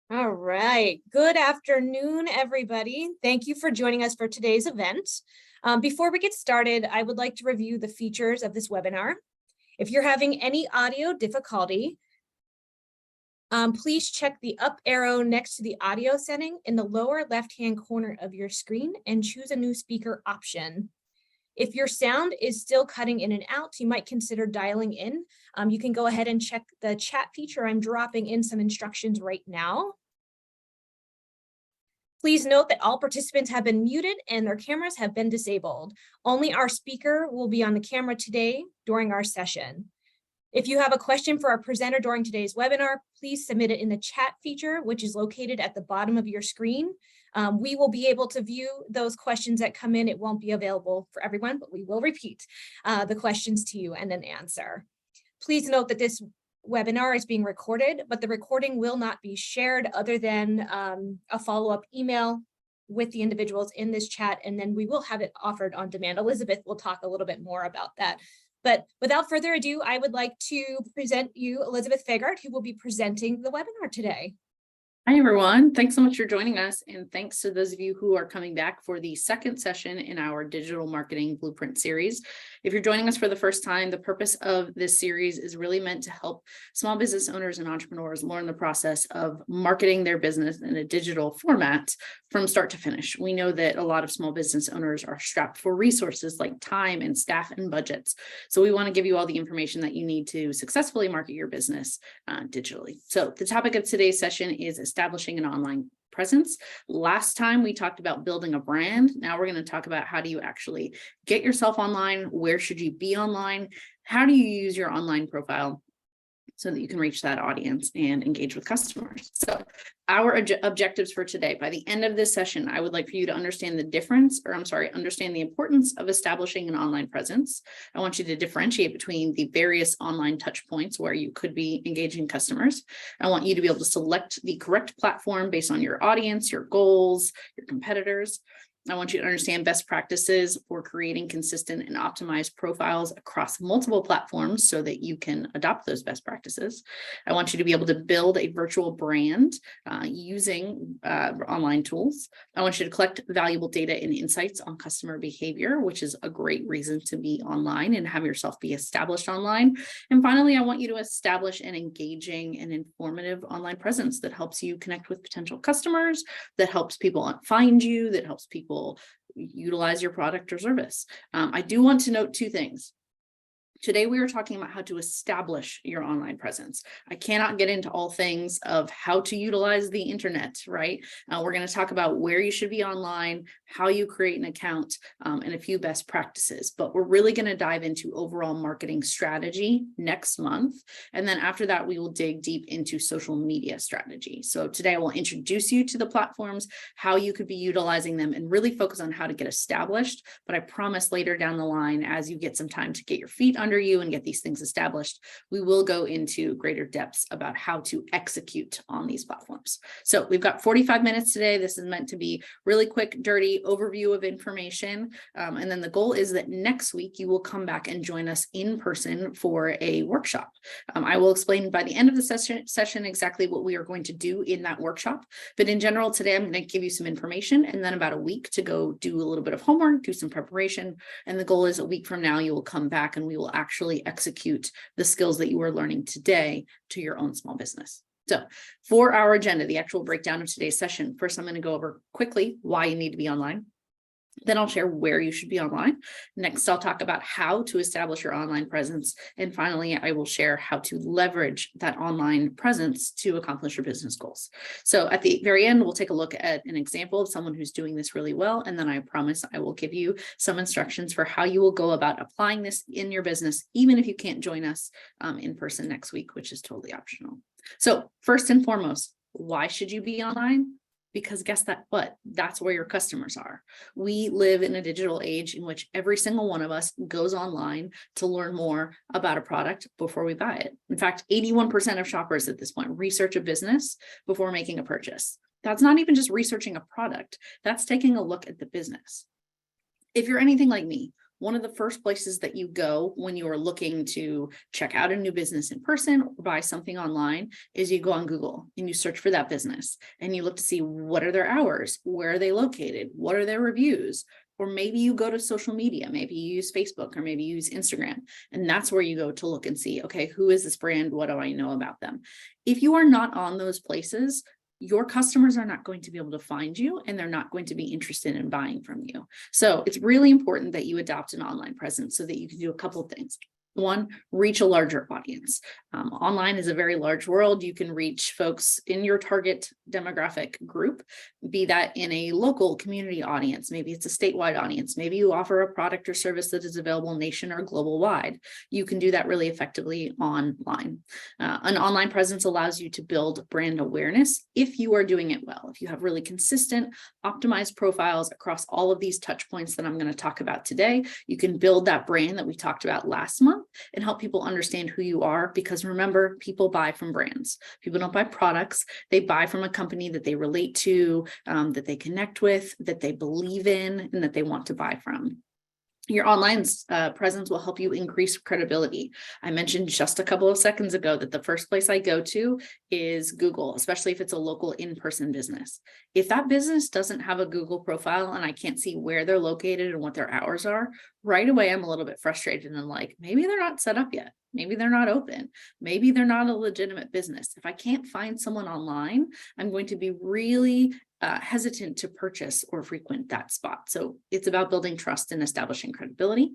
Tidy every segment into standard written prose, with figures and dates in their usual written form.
All right. Good afternoon, everybody. Thank you for joining us for today's event. Before we get started, I would like to review the features of this webinar. If you're having any audio difficulty, please check the up arrow next to the audio setting in the lower left-hand corner of your screen and choose a new speaker option. If your sound is still cutting in and out, you might consider dialing in. You can go ahead and check the chat feature. I'm dropping in some instructions right now. Please note that all participants have been muted and their cameras have been disabled. Only our speaker will be on the camera today during our session. If you have a question for our presenter during today's webinar, please submit it in the chat feature, which is located at the bottom of your screen. We will be able to view those questions that come in. It won't be available for everyone, but we will repeat the questions to you and then answer. Please note that this webinar is being recorded, but the recording will not be shared other than a follow-up email with the individuals in this chat, and then we will have it offered on demand. Elizabeth will talk a little bit more about that. But without further ado, I would like to present you Elizabeth Fagart, who will be presenting the webinar today. Hi, everyone. Thanks so much for joining us. And thanks to those of you who are coming back for the second session in our Digital Marketing Blueprint series. If you're joining us for the first time, the purpose of this series is really meant to help small business owners and entrepreneurs learn the process of marketing their business in a digital format from start to finish. We know that a lot of small business owners are strapped for resources like time and staff and budgets. So we want to give you all the information that you need to successfully market your business digitally. So the topic of today's session is establishing an online presence. Last time we talked about building a brand. Now we're going to talk about how do you actually get yourself online? Where should you be online? How do you use your online profile so that you can reach that audience and engage with customers? So our objectives for today, by the end of this session, I would like for you to understand understand the importance of establishing an online presence. I want you to differentiate between the various online touch points where you could be engaging customers. I want you to be able to select the correct platform based on your audience, your goals, your competitors. I want you to understand best practices for creating consistent and optimized profiles across multiple platforms so that you can adopt those best practices. I want you to be able to build a virtual brand using online tools. I want you to collect valuable data and insights on customer behavior, which is a great reason to be online and have yourself be established online. And finally, I want you to establish an engaging and informative online presence that helps you connect with potential customers, that helps people find you, that helps people utilize your product or service. I do want to note two things. Today, we are talking about how to establish your online presence. I cannot get into all things of how to utilize the internet, right? We're going to talk about where you should be online, how you create an account, and a few best practices. But we're really going to dive into overall marketing strategy next month. And then after that, we will dig deep into social media strategy. So today, I will introduce you to the platforms, how you could be utilizing them, and really focus on how to get established. But I promise later down the line, as you get some time to get your feet under you and get these things established, we will go into greater depths about how to execute on these platforms. So we've got 45 minutes today. This is meant to be really quick, dirty overview of information. And then the goal is that next week you will come back and join us in person for a workshop. I will explain by the end of the session exactly what we are going to do in that workshop. But in general, today I'm going to give you some information and then about a week to go do a little bit of homework, do some preparation. And the goal is a week from now, you will come back and we will actually execute the skills that you are learning today to your own small business. So for our agenda, the actual breakdown of today's session, first, I'm going to go over quickly why you need to be online. Then I'll share where you should be online. Next, I'll talk about how to establish your online presence. And finally, I will share how to leverage that online presence to accomplish your business goals. So at the very end, we'll take a look at an example of someone who's doing this really well. And then I promise I will give you some instructions for how you will go about applying this in your business, even if you can't join us in person next week, which is totally optional. So first and foremost, why should you be online? Because guess what? That's where your customers are. We live in a digital age in which every single one of us goes online to learn more about a product before we buy it. In fact, 81% of shoppers at this point research a business before making a purchase. That's not even just researching a product. That's taking a look at the business. If you're anything like me, one of the first places that you go when you are looking to check out a new business in person or buy something online is you go on Google and you search for that business and you look to see what are their hours, where are they located, what are their reviews, or maybe you go to social media, maybe you use Facebook or maybe you use Instagram, and that's where you go to look and see, okay, who is this brand? What do I know about them? If you are not on those places, your customers are not going to be able to find you and they're not going to be interested in buying from you. So it's really important that you adopt an online presence so that you can do a couple of things. One, reach a larger audience. Online is a very large world. You can reach folks in your target demographic group, be that in a local community audience, maybe it's a statewide audience, maybe you offer a product or service that is available nation or global wide. You can do that really effectively online. An online presence allows you to build brand awareness if you are doing it well. If you have really consistent, optimized profiles across all of these touch points that I'm going to talk about today, you can build that brand that we talked about last month and help people understand who you are, because remember, people buy from brands. People don't buy products. They buy from a company that they relate to, that they connect with, that they believe in, and that they want to buy from. Your online presence will help you increase credibility. I mentioned just a couple of seconds ago that the first place I go to is Google, especially if it's a local in-person business. If that business doesn't have a Google profile and I can't see where they're located and what their hours are, right away I'm a little bit frustrated and like, maybe they're not set up yet. Maybe they're not open. Maybe they're not a legitimate business. If I can't find someone online, I'm going to be really hesitant to purchase or frequent that spot. So it's about building trust and establishing credibility.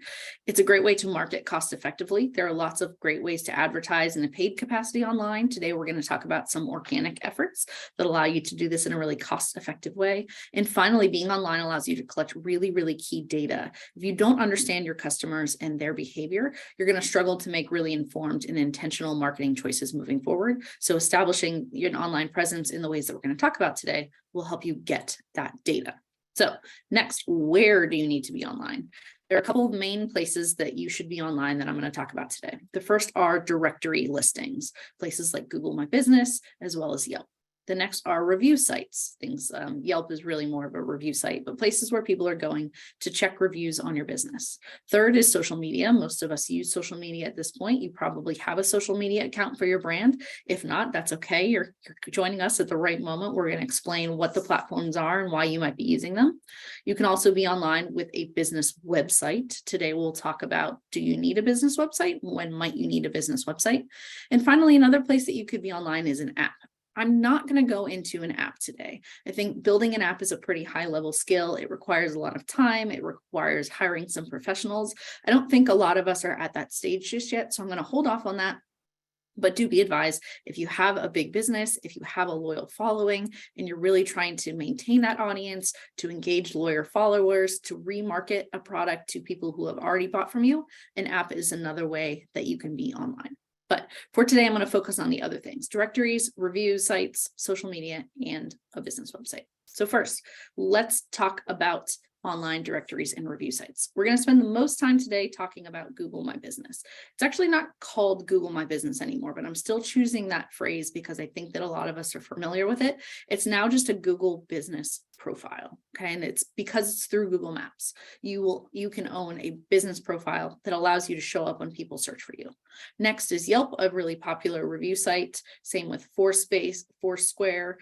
It's a great way to market cost effectively. There are lots of great ways to advertise in a paid capacity online. Today, we're going to talk about some organic efforts that allow you to do this in a really cost effective way. And finally, being online allows you to collect really, really key data. If you don't understand your customers and their behavior, you're going to struggle to make really informed and intentional marketing choices moving forward. So establishing an online presence in the ways that we're going to talk about today will help you get that data. So next, where do you need to be online? There are a couple of main places that you should be online that I'm going to talk about today. The first are directory listings, places like Google My Business, as well as Yelp. The next are review sites, things, Yelp is really more of a review site, but places where people are going to check reviews on your business. Third is social media. Most of us use social media at this point. You probably have a social media account for your brand. If not, that's okay. You're joining us at the right moment. We're going to explain what the platforms are and why you might be using them. You can also be online with a business website. Today, we'll talk about, do you need a business website? When might you need a business website? And finally, another place that you could be online is an app. I'm not going to go into an app today. I think building an app is a pretty high level skill. It requires a lot of time. It requires hiring some professionals. I don't think a lot of us are at that stage just yet, so I'm going to hold off on that. But do be advised, if you have a big business, if you have a loyal following, and you're really trying to maintain that audience, to engage loyal followers, to remarket a product to people who have already bought from you, an app is another way that you can be online. But for today, I'm going to focus on the other things: directories, review sites, social media, and a business website. So first, let's talk about online directories and review sites. We're going to spend the most time today talking about Google My Business. It's actually not called Google My Business anymore, but I'm still choosing that phrase because I think that a lot of us are familiar with it. It's now just a Google business profile. Okay. And it's because it's through Google Maps. You can own a business profile that allows you to show up when people search for you. Next is Yelp, a really popular review site. Same with Foursquare,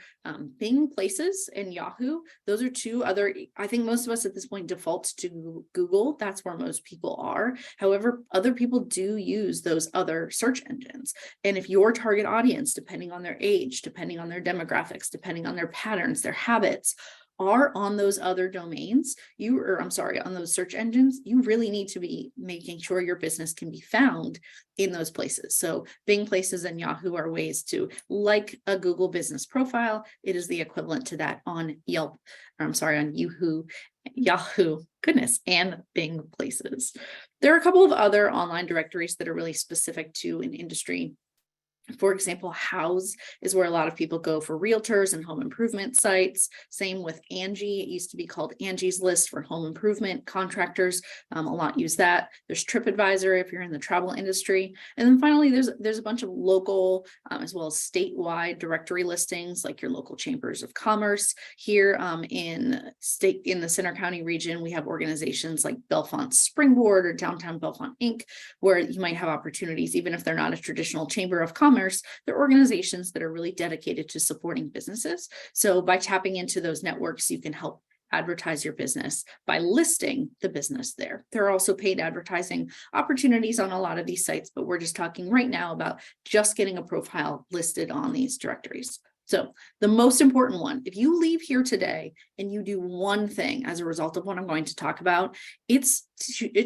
Bing Places, and Yahoo. Those are two other, I think most of us at this point default to Google. That's where most people are. However, other people do use those other search engines. And if your target audience, depending on their age, depending on their demographics, depending on their patterns, their habits, are on those other domains, on those search engines, you really need to be making sure your business can be found in those places. So Bing Places and Yahoo are ways to, like a Google business profile, it is the equivalent to that on on Yahoo, and Bing Places. There are a couple of other online directories that are really specific to an industry For example, Houzz is where a lot of people go for realtors and home improvement sites. Same with Angie. It used to be called Angie's List for home improvement contractors. A lot use that. There's TripAdvisor if you're in the travel industry. And then finally, there's a bunch of local as well as statewide directory listings like your local chambers of commerce. Here in the Center County region, we have organizations like Bellefonte Springboard or Downtown Bellefonte Inc., where you might have opportunities, even if they're not a traditional chamber of commerce. They're organizations that are really dedicated to supporting businesses. So by tapping into those networks, you can help advertise your business by listing the business there. There are also paid advertising opportunities on a lot of these sites, but we're just talking right now about just getting a profile listed on these directories. So the most important one, if you leave here today and you do one thing as a result of what I'm going to talk about, it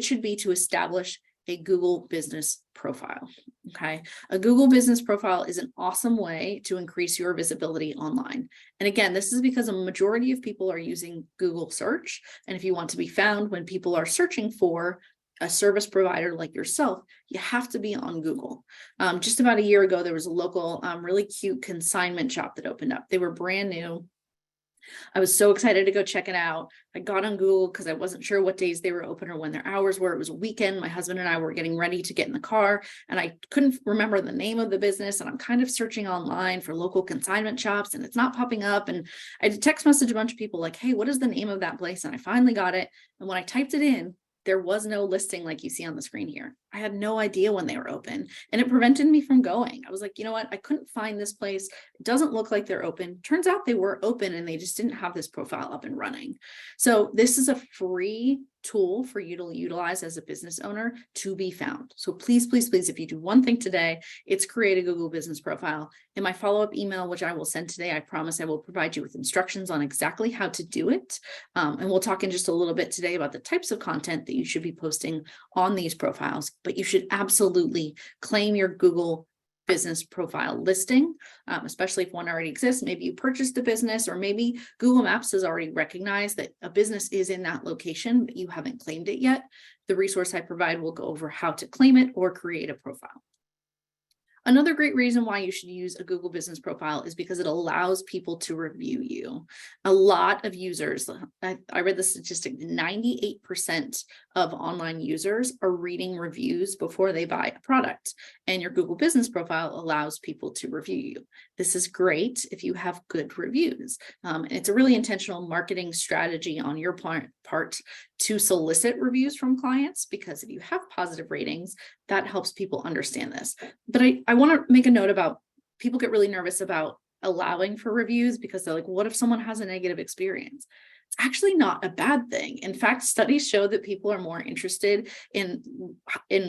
should be to establish a Google business profile. Okay. A Google business profile is an awesome way to increase your visibility online. And again, this is because a majority of people are using Google search. And if you want to be found when people are searching for a service provider like yourself, you have to be on Google. Just about a year ago, there was a local, really cute consignment shop that opened up. They were brand new. I was so excited to go check it out. I got on Google because I wasn't sure what days they were open or when their hours were. It was a weekend. My husband and I were getting ready to get in the car and I couldn't remember the name of the business. And I'm kind of searching online for local consignment shops and it's not popping up. And I text message a bunch of people like, hey, what is the name of that place? And I finally got it. And when I typed it in, there was no listing like you see on the screen here. I had no idea when they were open and it prevented me from going. I was like, you know what? I couldn't find this place. It doesn't look like they're open. Turns out they were open and they just didn't have this profile up and running. So this is a free tool for you to utilize as a business owner to be found. So please, please, please, if you do one thing today, it's create a Google business profile. In my follow-up email, which I will send today, I promise I will provide you with instructions on exactly how to do it. And we'll talk in just a little bit today about the types of content that you should be posting on these profiles, but you should absolutely claim your Google business profile listing, especially if one already exists. Maybe you purchased a business or maybe Google Maps has already recognized that a business is in that location, but you haven't claimed it yet. The resource I provide will go over how to claim it or create a profile. Another great reason why you should use a Google business profile is because it allows people to review you. A lot of users, I read the statistic, 98% of online users are reading reviews before they buy a product, and your Google business profile allows people to review you. This is great if you have good reviews. And it's a really intentional marketing strategy on your part to solicit reviews from clients, because if you have positive ratings, that helps people understand this. But I want to make a note about people get really nervous about allowing for reviews because they're like, what if someone has a negative experience? It's actually not a bad thing. In fact, studies show that people are more interested in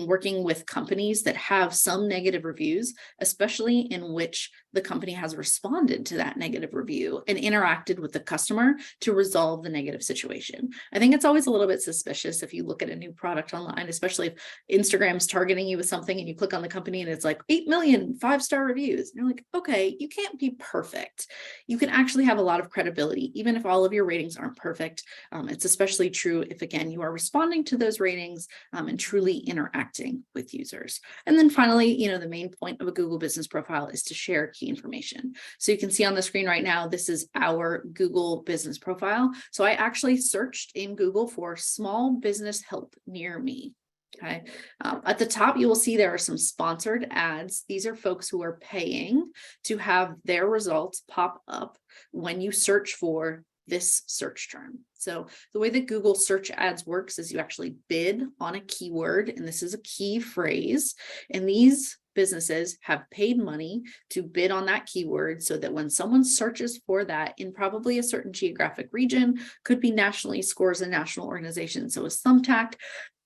working with companies that have some negative reviews, especially in which the company has responded to that negative review and interacted with the customer to resolve the negative situation. I think it's always a little bit suspicious if you look at a new product online, especially if Instagram's targeting you with something and you click on the company and it's like 8 million 5-star reviews. And you're like, okay, you can't be perfect. You can actually have a lot of credibility, even if all of your ratings aren't perfect. It's especially true if, again, you are responding to those ratings and truly interacting with users. And then finally, the main point of a Google business profile is to share key information. So you can see on the screen right now, this is our Google business profile. So I actually searched in Google for small business help near me. Okay. At the top, you will see there are some sponsored ads. These are folks who are paying to have their results pop up when you search for this search term. So the way that Google search ads works is you actually bid on a keyword, and this is a key phrase, and these businesses have paid money to bid on that keyword so that when someone searches for that in probably a certain geographic region, could be nationally, scores a national organization. So with Thumbtack,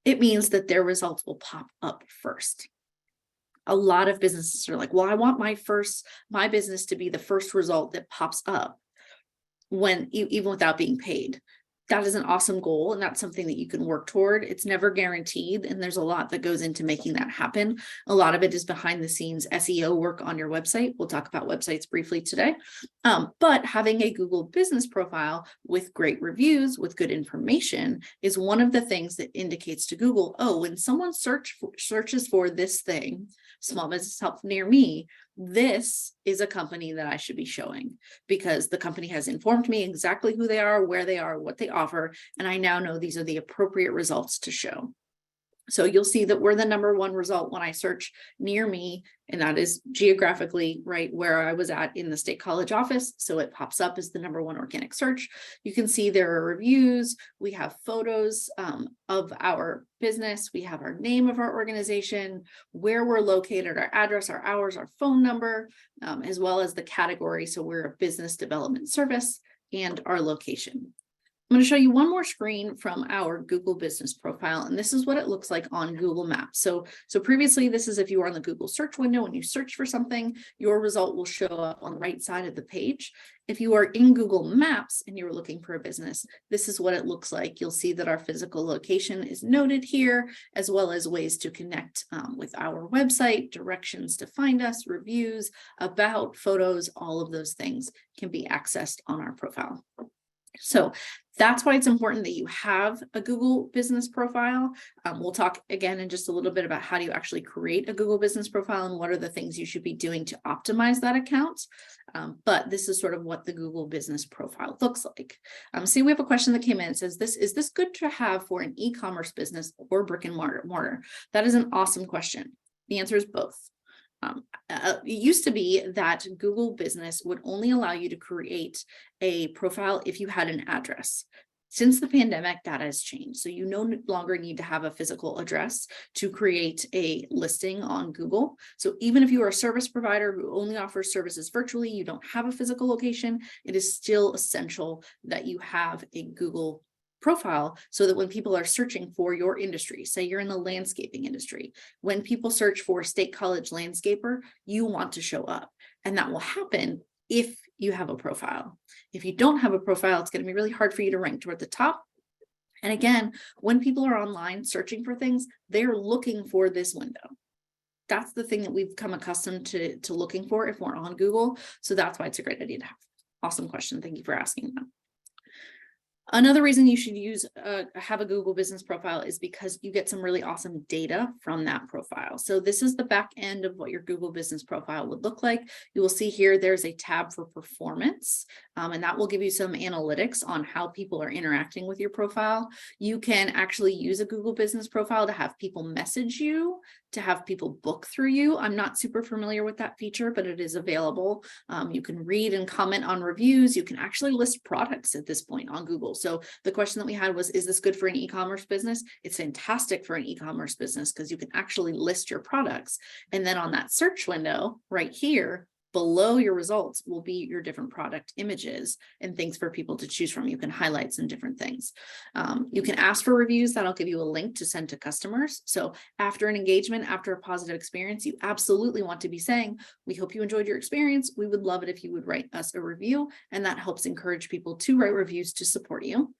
it means that their results will pop up first. A lot of businesses are like, well, I want my business to be the first result that pops up, when even without being paid. that is an awesome goal, and that's something that you can work toward. It's never guaranteed, and there's a lot that goes into making that happen. A lot of it is behind the scenes SEO work on your website. We'll talk about websites briefly today. But having a Google business profile with great reviews, with good information, is one of the things that indicates to Google, oh, when someone searches for this thing, small business help near me, this is a company that I should be showing, because the company has informed me exactly who they are, where they are, what they offer, and I now know these are the appropriate results to show. So you'll see that we're the #1 result when I search near me, and that is geographically right where I was at in the State College office. So it pops up as the #1 organic search. You can see there are reviews. We have photos of our business. We have our name of our organization, where we're located, our address, our hours, our phone number, as well as the category. So we're a business development service, and our location. I'm going to show you one more screen from our Google business profile, and this is what it looks like on Google Maps. So previously, this is if you were on the Google search window and you search for something, your result will show up on the right side of the page. If you are in Google Maps and you're looking for a business, this is what it looks like. You'll see that our physical location is noted here, as well as ways to connect with our website, directions to find us, reviews, about, photos, all of those things can be accessed on our profile. So that's why it's important that you have a Google business profile. We'll talk again in just a little bit about how do you actually create a Google business profile and what are the things you should be doing to optimize that account. But this is sort of what the Google business profile looks like. See, we have a question that came in. It says, is this good to have for an e-commerce business or brick and mortar? That is an awesome question. The answer is both. It used to be that Google Business would only allow you to create a profile if you had an address. Since the pandemic, that has changed. So you no longer need to have a physical address to create a listing on Google. So even if you are a service provider who only offers services virtually, you don't have a physical location, it is still essential that you have a Google profile, so that when people are searching for your industry, say you're in the landscaping industry, when people search for State College landscaper, you want to show up. And that will happen if you have a profile. If you don't have a profile, it's going to be really hard for you to rank toward the top. And again, when people are online searching for things, they're looking for this window. That's the thing that we've come accustomed to looking for if we're on Google. So that's why it's a great idea to have. Awesome question. Thank you for asking that. Another reason you should have a Google business profile is because you get some really awesome data from that profile. So this is the back end of what your Google business profile would look like. You will see here there's a tab for performance, and that will give you some analytics on how people are interacting with your profile. You can actually use a Google business profile to have people message you, to have people book through you. I'm not super familiar with that feature, but it is available. You can read and comment on reviews. You can actually list products at this point on Google. So the question that we had was, is this good for an e-commerce business? It's fantastic for an e-commerce business because you can actually list your products. And then on that search window right here, below your results will be your different product images and things for people to choose from. You can highlight some different things. You can ask for reviews. That'll give you a link to send to customers. So after an engagement, after a positive experience, you absolutely want to be saying, we hope you enjoyed your experience. We would love it if you would write us a review. And that helps encourage people to write reviews to support you.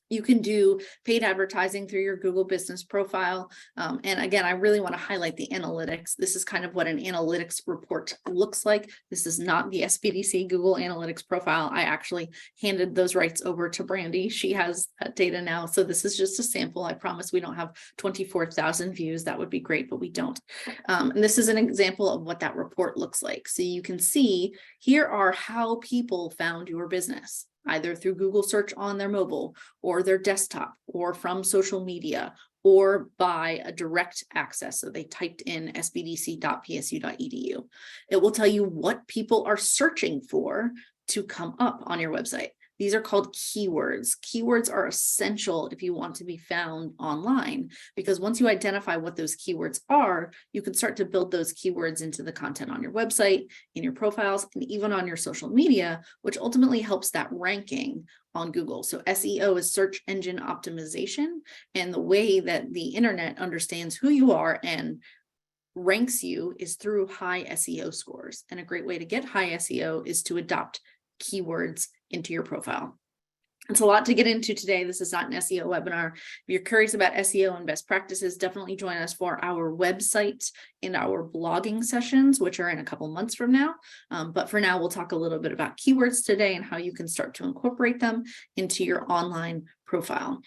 You can do paid advertising through your Google business profile. And again, I really want to highlight the analytics. This is kind of what an analytics report looks like. This is not the SBDC Google Analytics profile. I actually handed those rights over to Brandy. She has that data now. So this is just a sample. I promise we don't have 24,000 views. That would be great, but we don't. And this is an example of what that report looks like. So you can see here are how people found your business, either through Google search on their mobile or their desktop or from social media or by a direct access. So they typed in sbdc.psu.edu. It will tell you what people are searching for to come up on your website. These are called keywords. Keywords are essential if you want to be found online, because once you identify what those keywords are, you can start to build those keywords into the content on your website, in your profiles, and even on your social media, which ultimately helps that ranking on Google. So SEO is search engine optimization, and the way that the internet understands who you are and ranks you is through high SEO scores. And a great way to get high SEO is to adopt keywords into your profile. It's a lot to get into today. This is not an SEO webinar. If you're curious about SEO and best practices, definitely join us for our website and our blogging sessions, which are in a couple months from now. But for now, we'll talk a little bit about keywords today and how you can start to incorporate them into your online profile.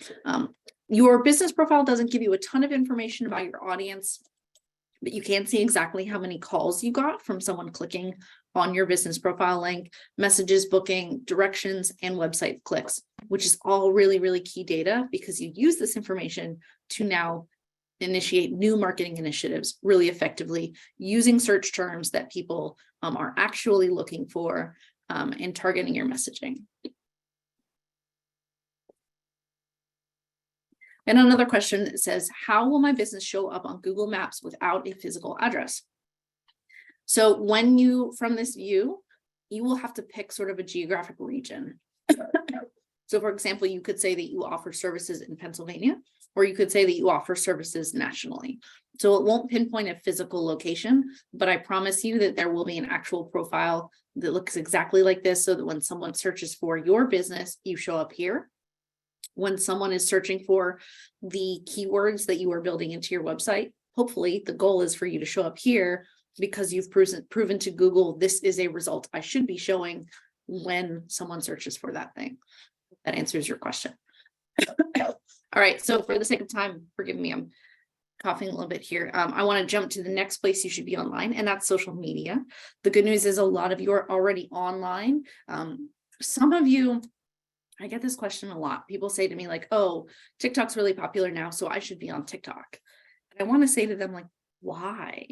Your business profile doesn't give you a ton of information about your audience, but you can see exactly how many calls you got from someone clicking on your business profile link, messages, booking, directions, and website clicks, which is all really, really key data because you use this information to now initiate new marketing initiatives really effectively using search terms that people are actually looking for and targeting your messaging. And another question that says, how will my business show up on Google Maps without a physical address? So when you, from this view, you will have to pick sort of a geographic region. So for example, you could say that you offer services in Pennsylvania, or you could say that you offer services nationally. So it won't pinpoint a physical location, but I promise you that there will be an actual profile that looks exactly like this so that when someone searches for your business, you show up here. When someone is searching for the keywords that you are building into your website, hopefully the goal is for you to show up here because you've proven to Google, this is a result I should be showing when someone searches for that thing. That answers your question. All right, so for the sake of time, forgive me, I'm coughing a little bit here. I want to jump to the next place you should be online, and that's social media. The good news is a lot of you are already online. Some of you, I get this question a lot. People say to me like, oh, TikTok's really popular now, so I should be on TikTok. And I want to say to them like, why?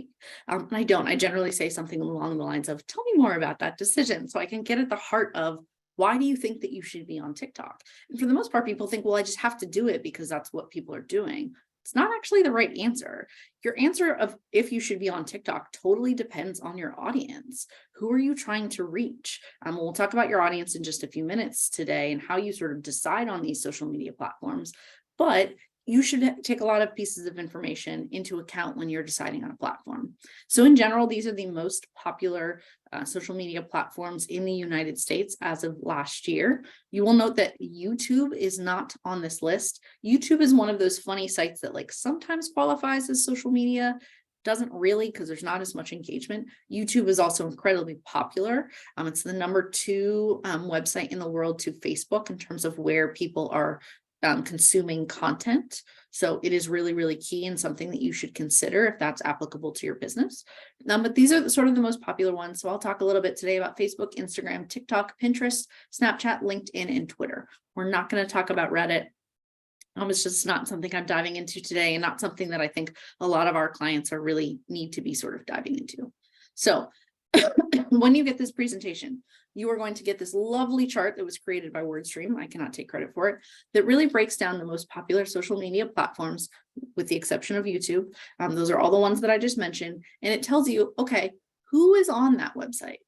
And I don't. I generally say something along the lines of, tell me more about that decision so I can get at the heart of why do you think that you should be on TikTok? And for the most part, people think, well, I just have to do it because that's what people are doing. It's not actually the right answer. Your answer of if you should be on TikTok totally depends on your audience. Who are you trying to reach? We'll talk about your audience in just a few minutes today and how you sort of decide on these social media platforms. But you should take a lot of pieces of information into account when you're deciding on a platform. So in general, these are the most popular social media platforms in the United States as of last year. You will note that YouTube is not on this list. YouTube is one of those funny sites that like sometimes qualifies as social media, doesn't really because there's not as much engagement. YouTube is also incredibly popular. It's the #2 website in the world to Facebook in terms of where people are consuming content. So it is really, really key and something that you should consider if that's applicable to your business. But these are sort of the most popular ones. So I'll talk a little bit today about Facebook, Instagram, TikTok, Pinterest, Snapchat, LinkedIn, and Twitter. We're not going to talk about Reddit. It's just not something I'm diving into today and not something that I think a lot of our clients are really need to be sort of diving into. So when you get this presentation, you are going to get this lovely chart that was created by WordStream. I cannot take credit for it. That really breaks down the most popular social media platforms, with the exception of YouTube. Those are all the ones that I just mentioned. And it tells you, okay, who is on that website?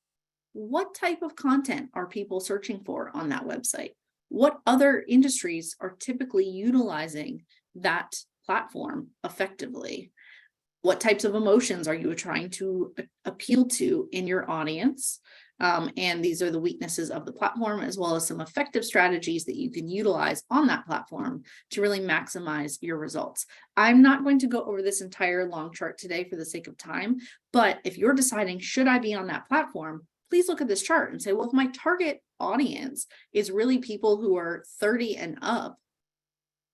What type of content are people searching for on that website? What other industries are typically utilizing that platform effectively? What types of emotions are you trying to appeal to in your audience? And these are the weaknesses of the platform, as well as some effective strategies that you can utilize on that platform to really maximize your results. I'm not going to go over this entire long chart today for the sake of time, but if you're deciding, should I be on that platform, please look at this chart and say, well, if my target audience is really people who are 30 and up,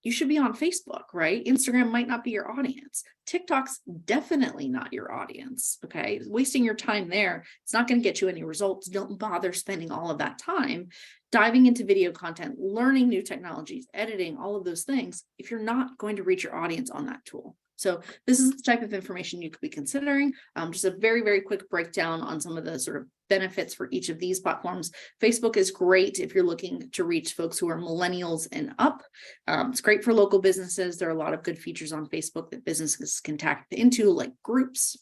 you should be on Facebook, right? Instagram might not be your audience. TikTok's definitely not your audience, okay? Wasting your time there, it's not going to get you any results. Don't bother spending all of that time diving into video content, learning new technologies, editing, all of those things, if you're not going to reach your audience on that tool. So this is the type of information you could be considering. Just a very, very quick breakdown on some of the sort of benefits for each of these platforms. Facebook is great if you're looking to reach folks who are millennials and up. It's great for local businesses. There are a lot of good features on Facebook that businesses can tap into, like groups.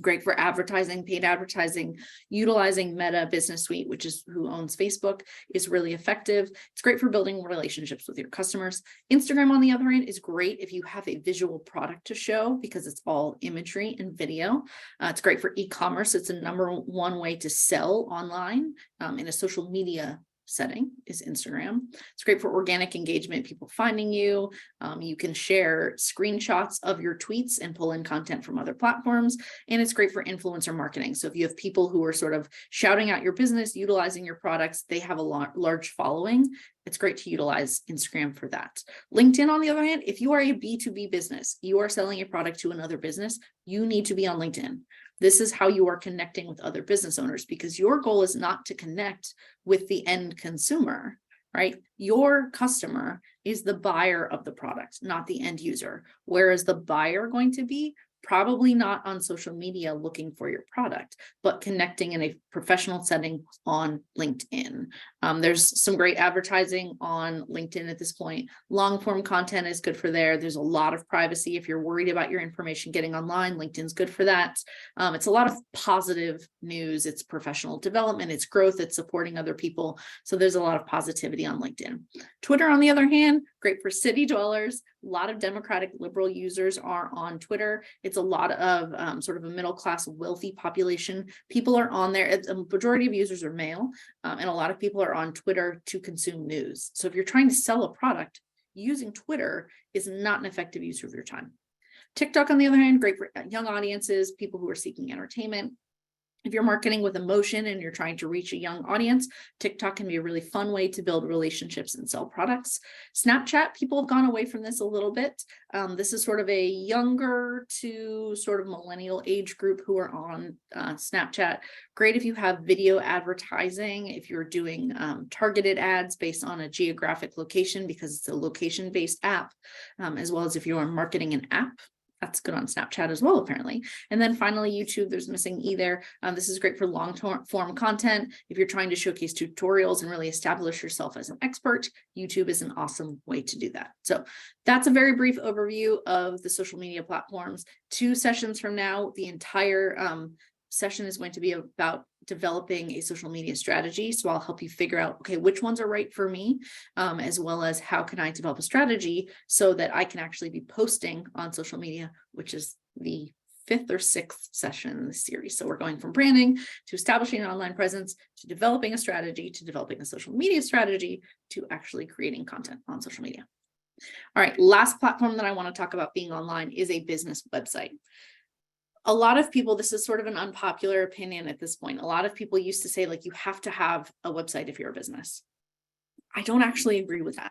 Great for advertising, paid advertising. Utilizing Meta Business Suite, which is who owns Facebook, is really effective. It's great for building relationships with your customers. Instagram, on the other hand, is great if you have a visual product to show because it's all imagery and video. It's great for e-commerce. It's a #1 way to sell online in a social media setting is Instagram. It's great for organic engagement, people finding you. You can share screenshots of your tweets and pull in content from other platforms. And it's great for influencer marketing. So if you have people who are sort of shouting out your business, utilizing your products, they have a large following. It's great to utilize Instagram for that. LinkedIn, on the other hand, if you are a B2B business, you are selling a product to another business, you need to be on LinkedIn. This is how you are connecting with other business owners, because your goal is not to connect with the end consumer, right? Your customer is the buyer of the product, not the end user. Whereas the buyer going to be probably not on social media looking for your product, but connecting in a professional setting on LinkedIn. There's some great advertising on LinkedIn at this point. Long form content is good for there. There's a lot of privacy. If you're worried about your information getting online, LinkedIn's good for that. It's a lot of positive news. It's professional development, it's growth, it's supporting other people. So there's a lot of positivity on LinkedIn. Twitter, on the other hand, great for city dwellers. A lot of Democratic liberal users are on Twitter. It's a lot of sort of a middle class wealthy population. People are on there. A majority of users are male, and a lot of people are on Twitter to consume news. So if you're trying to sell a product, using Twitter is not an effective use of your time. TikTok, on the other hand, great for young audiences, people who are seeking entertainment. If you're marketing with emotion and you're trying to reach a young audience, TikTok can be a really fun way to build relationships and sell products. Snapchat, people have gone away from this a little bit. This is sort of a younger to sort of millennial age group who are on Snapchat. Great if you have video advertising, if you're doing targeted ads based on a geographic location, because it's a location-based app, as well as if you are marketing an app. That's good on Snapchat as well, apparently. And then finally, YouTube, there's missing E there. This is great for long form content. If you're trying to showcase tutorials and really establish yourself as an expert, YouTube is an awesome way to do that. So that's a very brief overview of the social media platforms. 2 sessions from now, the entire session is going to be about developing a social media strategy. So I'll help you figure out, okay, which ones are right for me, as well as how can I develop a strategy so that I can actually be posting on social media, which is the 5th or 6th session in the series. So we're going from branding to establishing an online presence, to developing a strategy, to developing a social media strategy, to actually creating content on social media. All right, last platform that I want to talk about being online is a business website. A lot of people, this is sort of an unpopular opinion at this point. A lot of people used to say, like, you have to have a website if you're a business. I don't actually agree with that.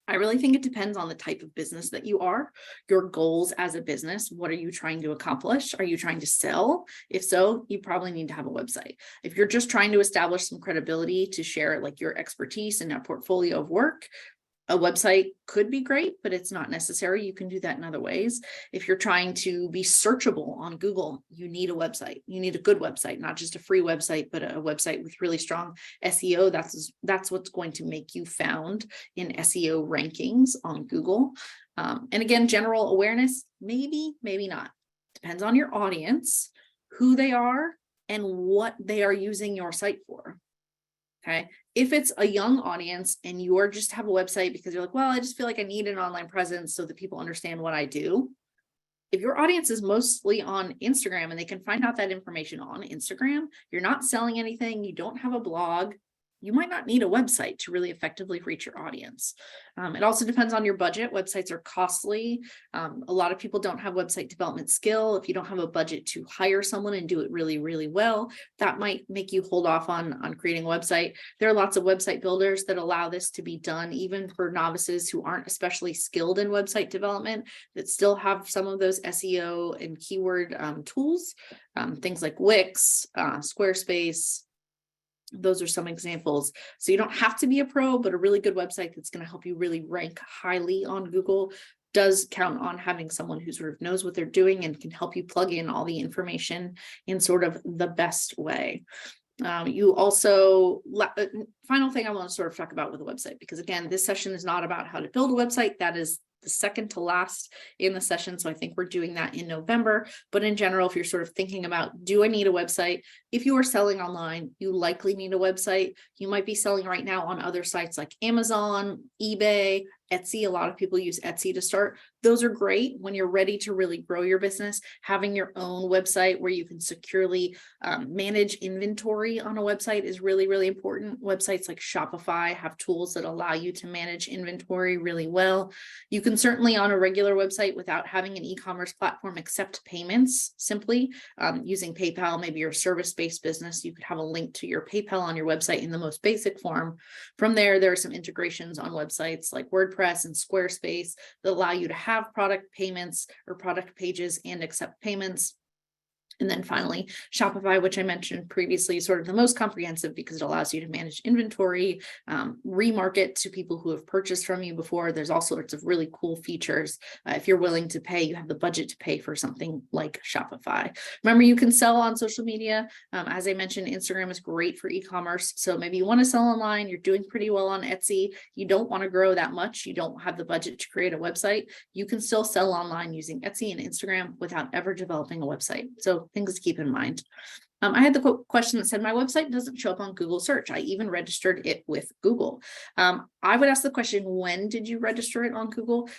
I really think it depends on the type of business that you are, your goals as a business. What are you trying to accomplish? Are you trying to sell? If so, you probably need to have a website. If you're just trying to establish some credibility to share like your expertise and a portfolio of work, a website could be great, but it's not necessary. You can do that in other ways. If you're trying to be searchable on Google, you need a website. You need a good website, not just a free website, but a website with really strong SEO. That's what's going to make you found in SEO rankings on Google. And again, general awareness, maybe, maybe not. Depends on your audience, who they are, and what they are using your site for. Okay. If it's a young audience and you're just have a website because you're like, well, I just feel like I need an online presence so that people understand what I do. If your audience is mostly on Instagram and they can find out that information on Instagram, you're not selling anything, you don't have a blog, you might not need a website to really effectively reach your audience. It also depends on your budget. Websites are costly. A lot of people don't have website development skill. If you don't have a budget to hire someone and do it really, really well, that might make you hold off on creating a website. There are lots of website builders that allow this to be done, even for novices who aren't especially skilled in website development, that still have some of those SEO and keyword tools, things like Wix, Squarespace. Those are some examples. So you don't have to be a pro, but a really good website that's going to help you really rank highly on Google does count on having someone who sort of knows what they're doing and can help you plug in all the information in sort of the best way. You also, final thing I want to sort of talk about with a website, because again, this session is not about how to build a website. That is the second to last in the session. So I think we're doing that in November. But in general, if you're sort of thinking about, do I need a website? If you are selling online, you likely need a website. You might be selling right now on other sites like Amazon, eBay, Etsy. A lot of people use Etsy to start. Those are great when you're ready to really grow your business. Having your own website where you can securely manage inventory on a website is really, really important. Websites like Shopify have tools that allow you to manage inventory really well. You can certainly on a regular website without having an e-commerce platform accept payments simply using PayPal. Maybe you're a service-based business, you could have a link to your PayPal on your website in the most basic form. From there are some integrations on websites like WordPress and Squarespace that allow you to have product payments or product pages and accept payments. And then finally, Shopify, which I mentioned previously, is sort of the most comprehensive because it allows you to manage inventory, remarket to people who have purchased from you before. There's all sorts of really cool features. If you're willing to pay, you have the budget to pay for something like Shopify. Remember, you can sell on social media. As I mentioned, Instagram is great for e-commerce. So maybe you want to sell online, you're doing pretty well on Etsy, you don't want to grow that much, you don't have the budget to create a website, you can still sell online using Etsy and Instagram without ever developing a website. So things to keep in mind. I had the question that said, my website doesn't show up on Google search. I even registered it with Google. I would ask the question, when did you register it on Google?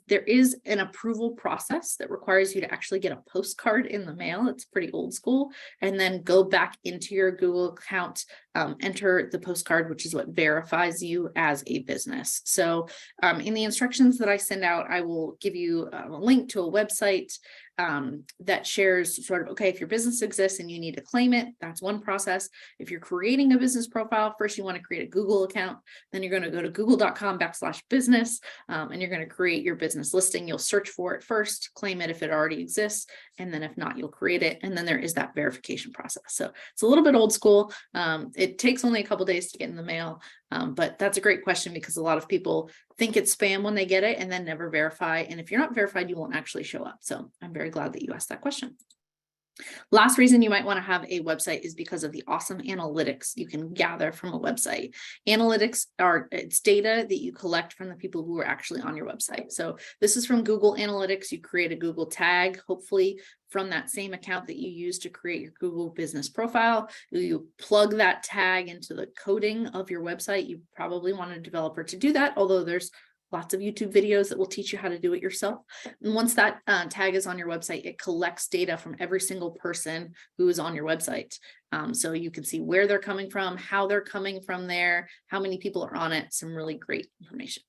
There is an approval process that requires you to actually get a postcard in the mail. It's pretty old school. And then go back into your Google account, enter the postcard, which is what verifies you as a business. So in the instructions that I send out, I will give you a link to a website that shares sort of, okay, if your business exists and you need to claim it, that's one process. If you're creating a business profile, first you want to create a Google account, then you're going to go to google.com/business and you're going to create your business listing. You'll search for it first, claim it if it already exists, and then if not, you'll create it. And then there is that verification process. So it's a little bit old school. It takes only a couple days to get in the mail, but that's a great question because a lot of people think it's spam when they get it and then never verify. And if you're not verified, you won't actually show up. So I'm very glad that you asked that question. Last reason you might want to have a website is because of the awesome analytics you can gather from a website. Analytics it's data that you collect from the people who are actually on your website. So this is from Google Analytics. You create a Google tag, hopefully from that same account that you use to create your Google business profile. You plug that tag into the coding of your website. You probably want a developer to do that, although there's lots of YouTube videos that will teach you how to do it yourself. And once that tag is on your website, it collects data from every single person who is on your website. So you can see where they're coming from, how they're coming from there, how many people are on it, some really great information.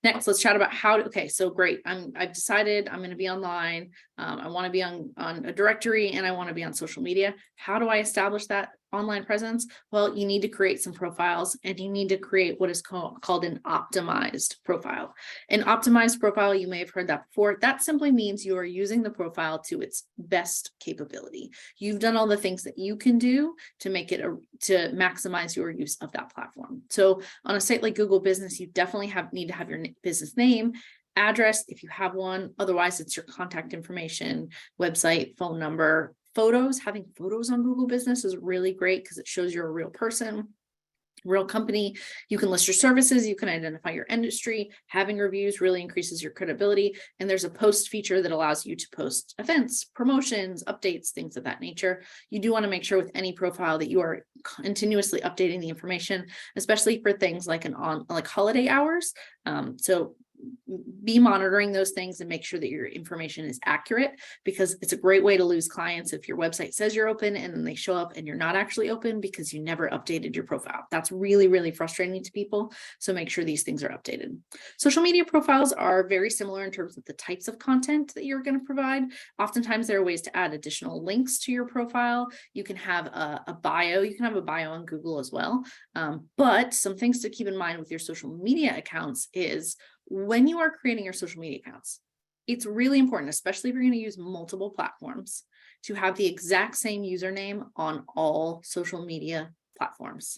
Next, let's chat about how to, okay, so great. I've decided I'm going to be online. I want to be on a directory and I want to be on social media. How do I establish that online presence? Well, you need to create some profiles and you need to create what is called an optimized profile. An optimized profile, you may have heard that before. That simply means you are using the profile to its best capability. You've done all the things that you can do to make it to maximize your use of that platform. So on a site like Google Business, you definitely need to have your business name, address if you have one. Otherwise, it's your contact information, website, phone number. Photos, having photos on Google Business is really great because it shows you're a real person, real company. You can list your services, you can identify your industry. Having reviews really increases your credibility. And there's a post feature that allows you to post events, promotions, updates, things of that nature. You do want to make sure with any profile that you are continuously updating the information, especially for things like like holiday hours. So be monitoring those things and make sure that your information is accurate, because it's a great way to lose clients if your website says you're open and then they show up and you're not actually open because you never updated your profile. That's really, really frustrating to people. So make sure these things are updated. Social media profiles are very similar in terms of the types of content that you're going to provide. Oftentimes there are ways to add additional links to your profile. You can have a bio. You can have a bio on Google as well. But some things to keep in mind with your social media accounts is when you are creating your social media accounts, it's really important, especially if you're going to use multiple platforms, to have the exact same username on all social media platforms.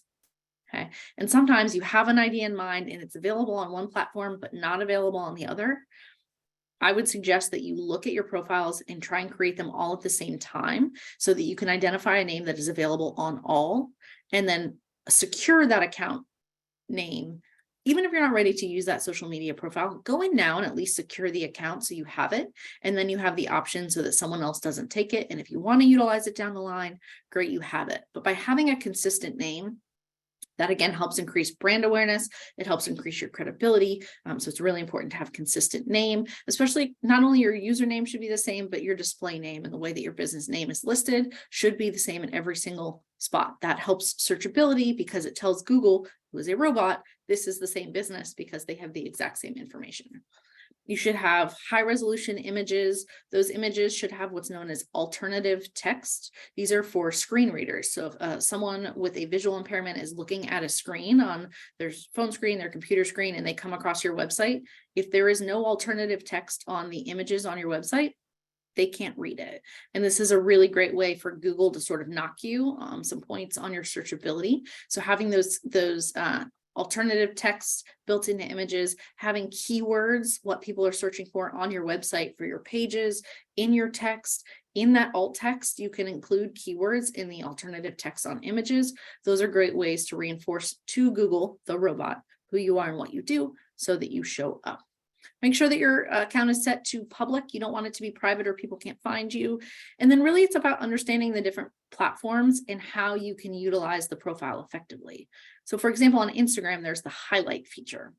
Okay. And sometimes you have an idea in mind and it's available on one platform, but not available on the other. I would suggest that you look at your profiles and try and create them all at the same time so that you can identify a name that is available on all and then secure that account name. Even if you're not ready to use that social media profile, go in now and at least secure the account so you have it. And then you have the option so that someone else doesn't take it. And if you want to utilize it down the line, great, you have it. But by having a consistent name, That again helps increase brand awareness. It helps increase your credibility. So it's really important to have a consistent name, especially not only your username should be the same, but your display name and the way that your business name is listed should be the same in every single spot. That helps searchability because it tells Google, who is a robot, this is the same business because they have the exact same information. You should have high resolution images. Those images should have what's known as alternative text. These are for screen readers. So if someone with a visual impairment is looking at a screen on their phone screen, their computer screen, and they come across your website, if there is no alternative text on the images on your website, they can't read it. And this is a really great way for Google to sort of knock you some points on your searchability. So having those alternative text built into images, having keywords, what people are searching for on your website for your pages, in your text, in that alt text, you can include keywords in the alternative text on images. Those are great ways to reinforce to Google, the robot, who you are and what you do so that you show up. Make sure that your account is set to public. You don't want it to be private or people can't find you. And then really it's about understanding the different platforms and how you can utilize the profile effectively. So for example, on Instagram, there's the highlight feature.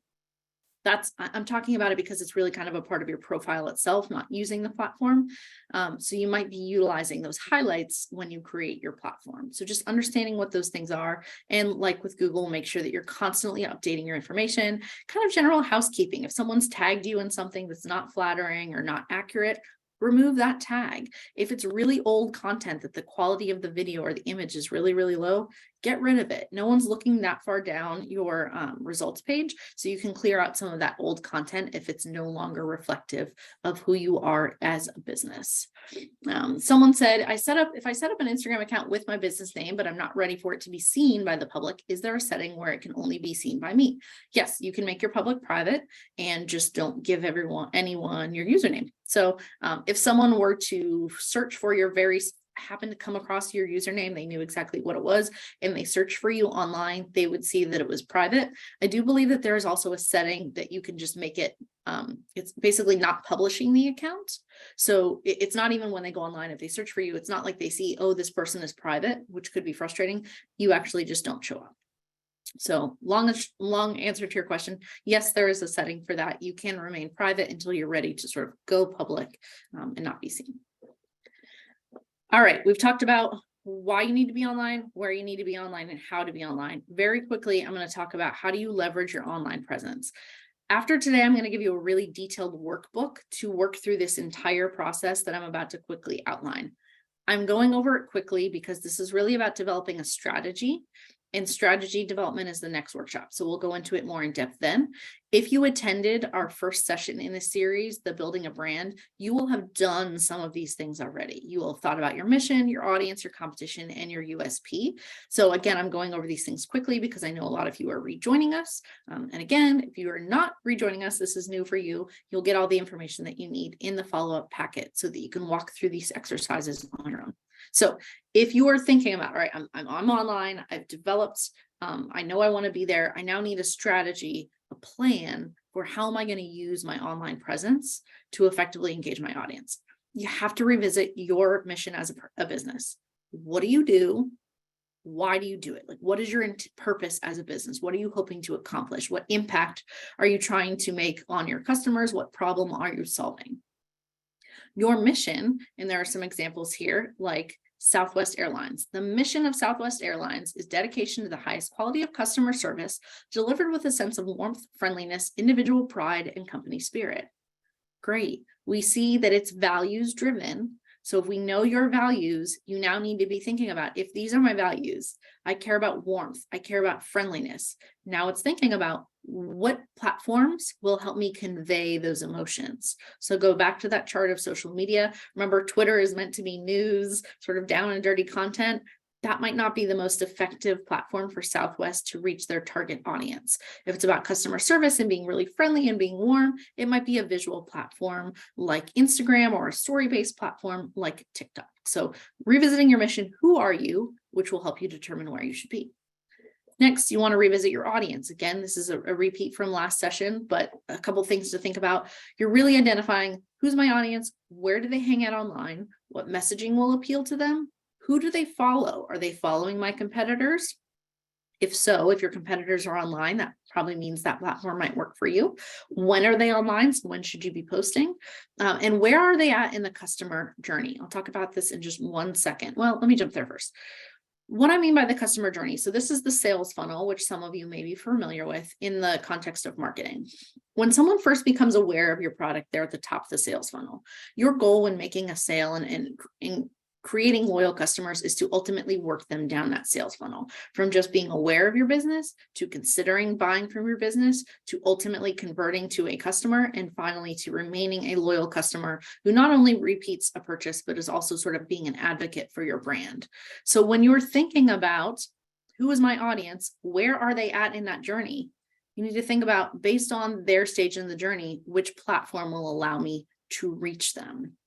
I'm talking about it because it's really kind of a part of your profile itself, not using the platform. So you might be utilizing those highlights when you create your platform. So just understanding what those things are. And like with Google, make sure that you're constantly updating your information, kind of general housekeeping. If someone's tagged you in something that's not flattering or not accurate, remove that tag. If it's really old content that the quality of the video or the image is really, really low, get rid of it. No one's looking that far down your results page. So you can clear out some of that old content if it's no longer reflective of who you are as a business. Someone said, if I set up an Instagram account with my business name, but I'm not ready for it to be seen by the public, is there a setting where it can only be seen by me? Yes, you can make your public private and just don't give anyone your username. So if someone were to search for happen to come across your username, they knew exactly what it was, and they searched for you online, they would see that it was private. I do believe that there is also a setting that you can just make it, it's basically not publishing the account. So it's not even when they go online, if they search for you, it's not like they see, oh, this person is private, which could be frustrating. You actually just don't show up. So long answer to your question. Yes, there is a setting for that. You can remain private until you're ready to sort of go public and not be seen. All right, we've talked about why you need to be online, where you need to be online, and how to be online. Very quickly, I'm going to talk about how do you leverage your online presence. After today, I'm going to give you a really detailed workbook to work through this entire process that I'm about to quickly outline. I'm going over it quickly because this is really about developing a strategy, and strategy development is the next workshop. So we'll go into it more in depth then. If you attended our first session in this series, the Building a Brand, you will have done some of these things already. You will have thought about your mission, your audience, your competition, and your USP. So again, I'm going over these things quickly because I know a lot of you are rejoining us. And again, if you are not rejoining us, this is new for you. You'll get all the information that you need in the follow-up packet so that you can walk through these exercises on your own. So if you are thinking about, all right, I'm online, I've developed, I know I want to be there. I now need a strategy, a plan for how am I going to use my online presence to effectively engage my audience. You have to revisit your mission as a business. What do you do? Why do you do it? Like, what is your purpose as a business? What are you hoping to accomplish? What impact are you trying to make on your customers? What problem are you solving? Your mission, and there are some examples here, like Southwest Airlines. The mission of Southwest Airlines is dedication to the highest quality of customer service, delivered with a sense of warmth, friendliness, individual pride, and company spirit. Great. We see that it's values driven. So if we know your values, you now need to be thinking about, if these are my values, I care about warmth, I care about friendliness. Now it's thinking about what platforms will help me convey those emotions. So go back to that chart of social media. Remember, Twitter is meant to be news, sort of down and dirty content. That might not be the most effective platform for Southwest to reach their target audience. If it's about customer service and being really friendly and being warm, it might be a visual platform like Instagram or a story-based platform like TikTok. So revisiting your mission, who are you, which will help you determine where you should be. Next, you want to revisit your audience. Again, this is a repeat from last session, but a couple things to think about. You're really identifying who's my audience, where do they hang out online, what messaging will appeal to them, who do they follow? Are they following my competitors? If so, if your competitors are online, that probably means that platform might work for you. When are they online? So when should you be posting? And where are they at in the customer journey? I'll talk about this in just 1 second. Well, let me jump there first. What I mean by the customer journey. So this is the sales funnel, which some of you may be familiar with in the context of marketing. When someone first becomes aware of your product, they're at the top of the sales funnel. Your goal when making a sale and creating loyal customers is to ultimately work them down that sales funnel, from just being aware of your business to considering buying from your business to ultimately converting to a customer, and finally to remaining a loyal customer who not only repeats a purchase, but is also sort of being an advocate for your brand. So when you're thinking about who is my audience, where are they at in that journey, you need to think about, based on their stage in the journey, which platform will allow me to reach them.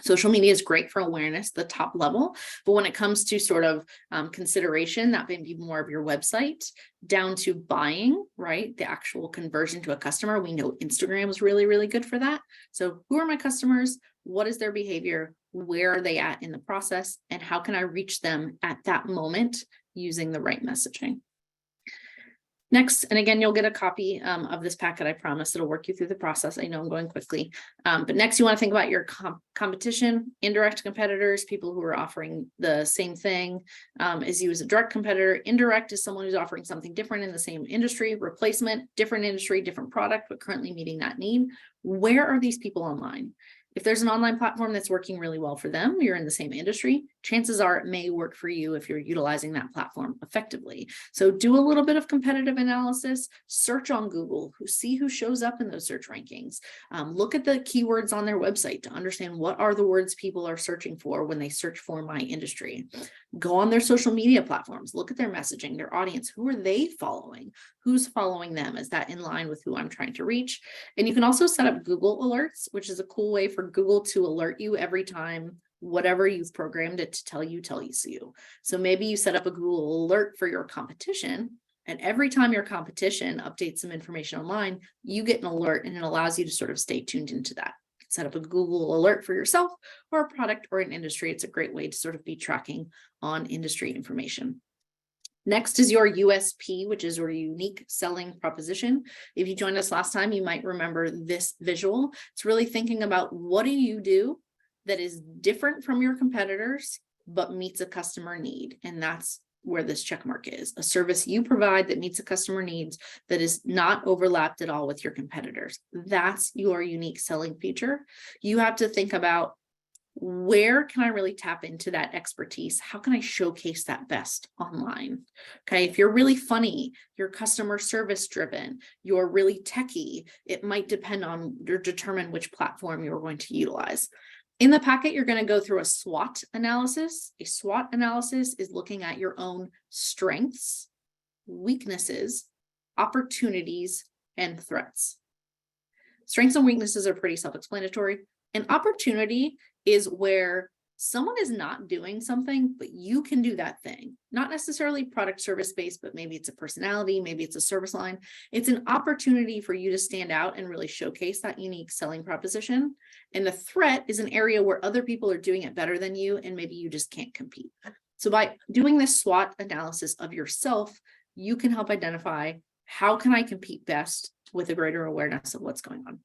Social media is great for awareness, the top level, but when it comes to sort of consideration, that may be more of your website, down to buying, right? The actual conversion to a customer. We know Instagram is really, really good for that. So who are my customers? What is their behavior? Where are they at in the process? And how can I reach them at that moment using the right messaging? Next, and again, you'll get a copy of this packet. I promise it'll work you through the process. I know I'm going quickly. But next, you want to think about your competition, indirect competitors, people who are offering the same thing as you as a direct competitor. Indirect is someone who's offering something different in the same industry. Replacement, different industry, different product, but currently meeting that need. Where are these people online? If there's an online platform that's working really well for them, you're in the same industry, chances are it may work for you if you're utilizing that platform effectively. So do a little bit of competitive analysis, search on Google, see who shows up in those search rankings. Look at the keywords on their website to understand what are the words people are searching for when they search for my industry. Go on their social media platforms, look at their messaging, their audience, who are they following? Who's following them? Is that in line with who I'm trying to reach? And you can also set up Google alerts, which is a cool way for Google to alert you every time whatever you've programmed it to tell you. So maybe you set up a Google alert for your competition, and every time your competition updates some information online, you get an alert, and it allows you to sort of stay tuned into that. Set up a Google alert for yourself or a product or an industry. It's a great way to sort of be tracking on industry information. Next is your USP, which is your unique selling proposition. If you joined us last time, you might remember this visual. It's really thinking about, what do you do that is different from your competitors, but meets a customer need? And that's where this check mark is. A service you provide that meets a customer needs, that is not overlapped at all with your competitors. That's your unique selling feature. You have to think about, where can I really tap into that expertise? How can I showcase that best online? Okay, if you're really funny, you're customer service driven, you're really techie, it might depend on or determine which platform you're going to utilize. In the packet, you're going to go through a SWOT analysis. A SWOT analysis is looking at your own strengths, weaknesses, opportunities, and threats. Strengths and weaknesses are pretty self-explanatory. An opportunity is where someone is not doing something, but you can do that thing. Not necessarily product service based, but maybe it's a personality, maybe it's a service line. It's an opportunity for you to stand out and really showcase that unique selling proposition. And the threat is an area where other people are doing it better than you, and maybe you just can't compete. So by doing this SWOT analysis of yourself, you can help identify, how can I compete best with a greater awareness of what's going on.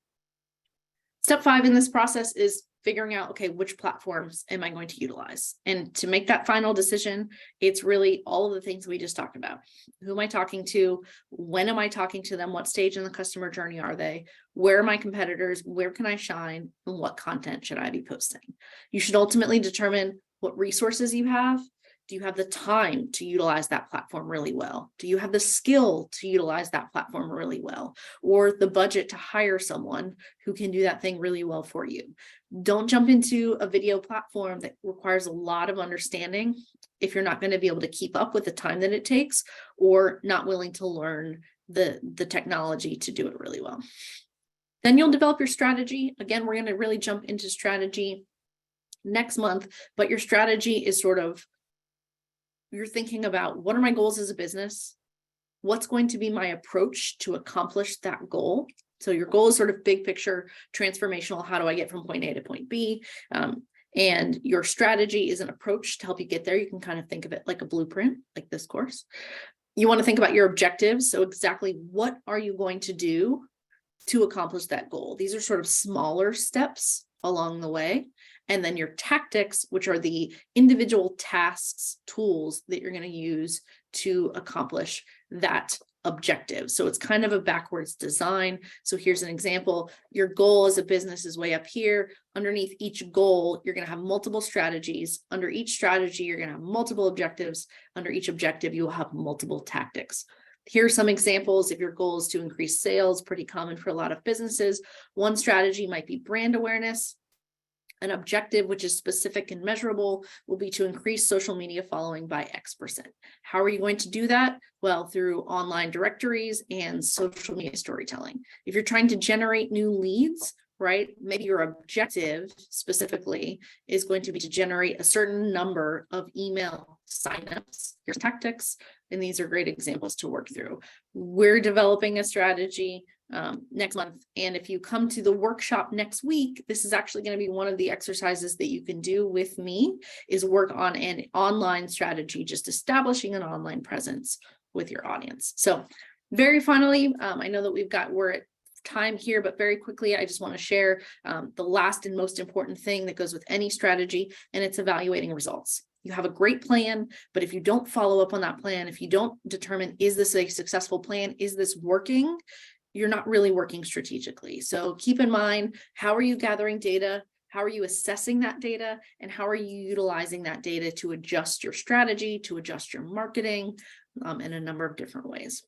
Step 5 in this process is figuring out, okay, which platforms am I going to utilize? And to make that final decision, it's really all of the things we just talked about. Who am I talking to? When am I talking to them? What stage in the customer journey are they? Where are my competitors? Where can I shine? And what content should I be posting? You should ultimately determine what resources you have. Do you have the time to utilize that platform really well? Do you have the skill to utilize that platform really well? Or the budget to hire someone who can do that thing really well for you? Don't jump into a video platform that requires a lot of understanding if you're not going to be able to keep up with the time that it takes, or not willing to learn the technology to do it really well. Then you'll develop your strategy. Again, we're going to really jump into strategy next month, but your strategy is sort of, you're thinking about, what are my goals as a business? What's going to be my approach to accomplish that goal? So your goal is sort of big picture, transformational. How do I get from point A to point B? And your strategy is an approach to help you get there. You can kind of think of it like a blueprint, like this course. You want to think about your objectives. So exactly what are you going to do to accomplish that goal? These are sort of smaller steps along the way. And then your tactics, which are the individual tasks, tools that you're going to use to accomplish that objective. So it's kind of a backwards design. So here's an example. Your goal as a business is way up here. Underneath each goal, you're going to have multiple strategies. Under each strategy, you're going to have multiple objectives. Under each objective, you will have multiple tactics. Here are some examples. If your goal is to increase sales, pretty common for a lot of businesses. One strategy might be brand awareness. An objective, which is specific and measurable, will be to increase social media following by X%. How are you going to do that? Well, through online directories and social media storytelling. If you're trying to generate new leads, right, maybe your objective specifically is going to be to generate a certain number of email signups. Here's tactics, and these are great examples to work through. We're developing a strategy next month. And if you come to the workshop next week, this is actually going to be one of the exercises that you can do with me, is work on an online strategy, just establishing an online presence with your audience. So very finally, I know that we're at time here, but very quickly, I just want to share the last and most important thing that goes with any strategy, and it's evaluating results. You have a great plan, but if you don't follow up on that plan, if you don't determine, is this a successful plan? Is this working? You're not really working strategically. So keep in mind, how are you gathering data? How are you assessing that data? And how are you utilizing that data to adjust your strategy, to adjust your marketing in a number of different ways?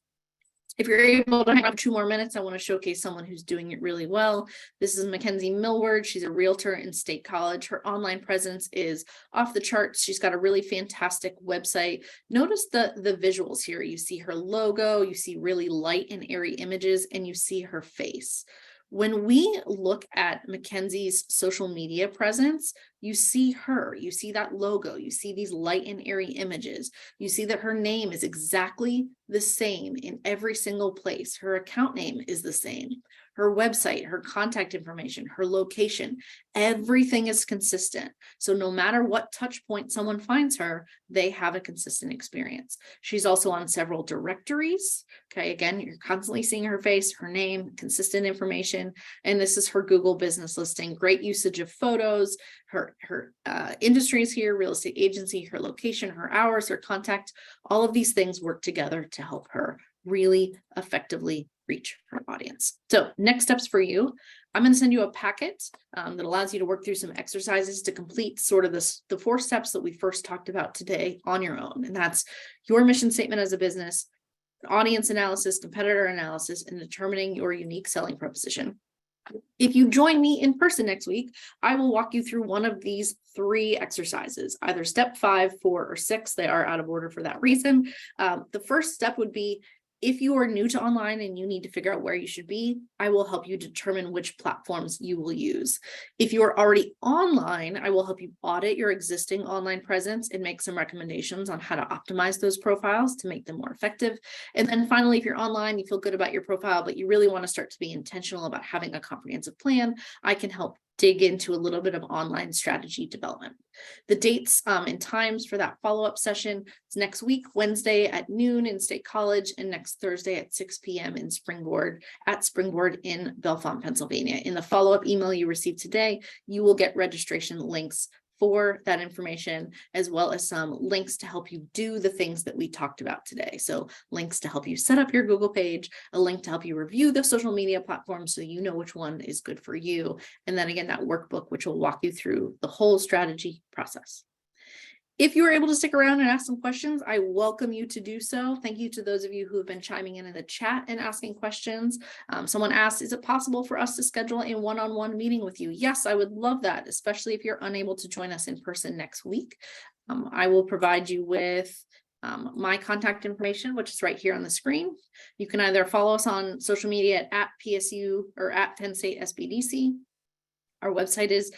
If you're able to have 2 more minutes, I want to showcase someone who's doing it really well. This is Mackenzie Millward. She's a realtor in State College. Her online presence is off the charts. She's got a really fantastic website. Notice the visuals here. You see her logo, you see really light and airy images, and you see her face. When we look at Mackenzie's social media presence, you see her, you see that logo, you see these light and airy images, you see that her name is exactly the same in every single place. Her account name is the same. Her website, her contact information, her location, everything is consistent. So no matter what touch point someone finds her, they have a consistent experience. She's also on several directories. Okay, again, you're constantly seeing her face, her name, consistent information. And this is her Google business listing. Great usage of photos. Her industries here, real estate agency, her location, her hours, her contact, all of these things work together to help her really effectively reach her audience. So next steps for you, I'm going to send you a packet that allows you to work through some exercises to complete sort of the 4 steps that we first talked about today on your own. And that's your mission statement as a business, audience analysis, competitor analysis, and determining your unique selling proposition. If you join me in person next week, I will walk you through one of these 3 exercises, either step 5, 4, or 6. They are out of order for that reason. The first step would be, if you are new to online and you need to figure out where you should be, I will help you determine which platforms you will use. If you are already online, I will help you audit your existing online presence and make some recommendations on how to optimize those profiles to make them more effective. And then finally, if you're online, you feel good about your profile, but you really want to start to be intentional about having a comprehensive plan, I can help dig into a little bit of online strategy development. The dates and times for that follow-up session is next week, Wednesday at noon in State College, and next Thursday at 6 p.m. in Springboard in Bellefonte, Pennsylvania. In the follow-up email you received today, you will get registration links for that information, as well as some links to help you do the things that we talked about today. So links to help you set up your Google page, a link to help you review the social media platforms so you know which one is good for you. And then again, that workbook, which will walk you through the whole strategy process. If you were able to stick around and ask some questions, I welcome you to do so. Thank you to those of you who have been chiming in the chat and asking questions. Someone asked, is it possible for us to schedule a one-on-one meeting with you? Yes, I would love that, especially if you're unable to join us in person next week. I will provide you with my contact information, which is right here on the screen. You can either follow us on social media at PSU or at Penn State SBDC. Our website is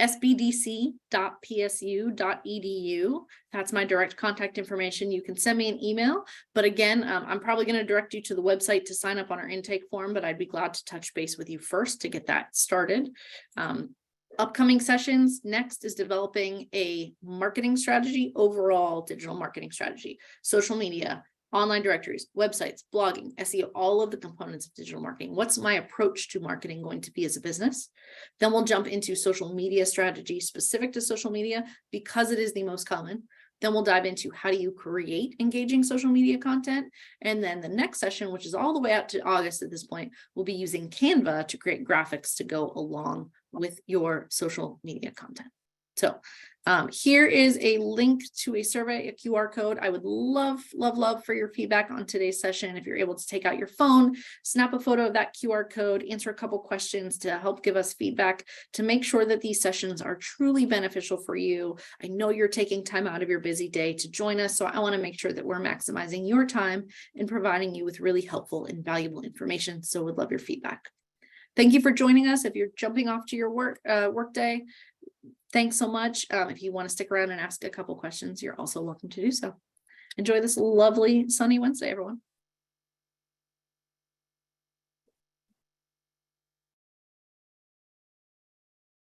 sbdc.psu.edu. That's my direct contact information. You can send me an email, but again, I'm probably going to direct you to the website to sign up on our intake form, but I'd be glad to touch base with you first to get that started. Upcoming sessions, next is developing a marketing strategy, overall digital marketing strategy, social media, online directories, websites, blogging, SEO, all of the components of digital marketing. What's my approach to marketing going to be as a business? Then we'll jump into social media strategy specific to social media because it is the most common. Then we'll dive into how do you create engaging social media content. And then the next session, which is all the way out to August at this point, we'll be using Canva to create graphics to go along with your social media content. So here is a link to a survey, a QR code. I would love for your feedback on today's session. If you're able to take out your phone, snap a photo of that QR code, answer a couple questions to help give us feedback to make sure that these sessions are truly beneficial for you. I know you're taking time out of your busy day to join us, so I want to make sure that we're maximizing your time and providing you with really helpful and valuable information. So would love your feedback. Thank you for joining us. If you're jumping off to your work day, thanks so much. If you want to stick around and ask a couple questions, you're also welcome to do so. Enjoy this lovely sunny Wednesday, everyone.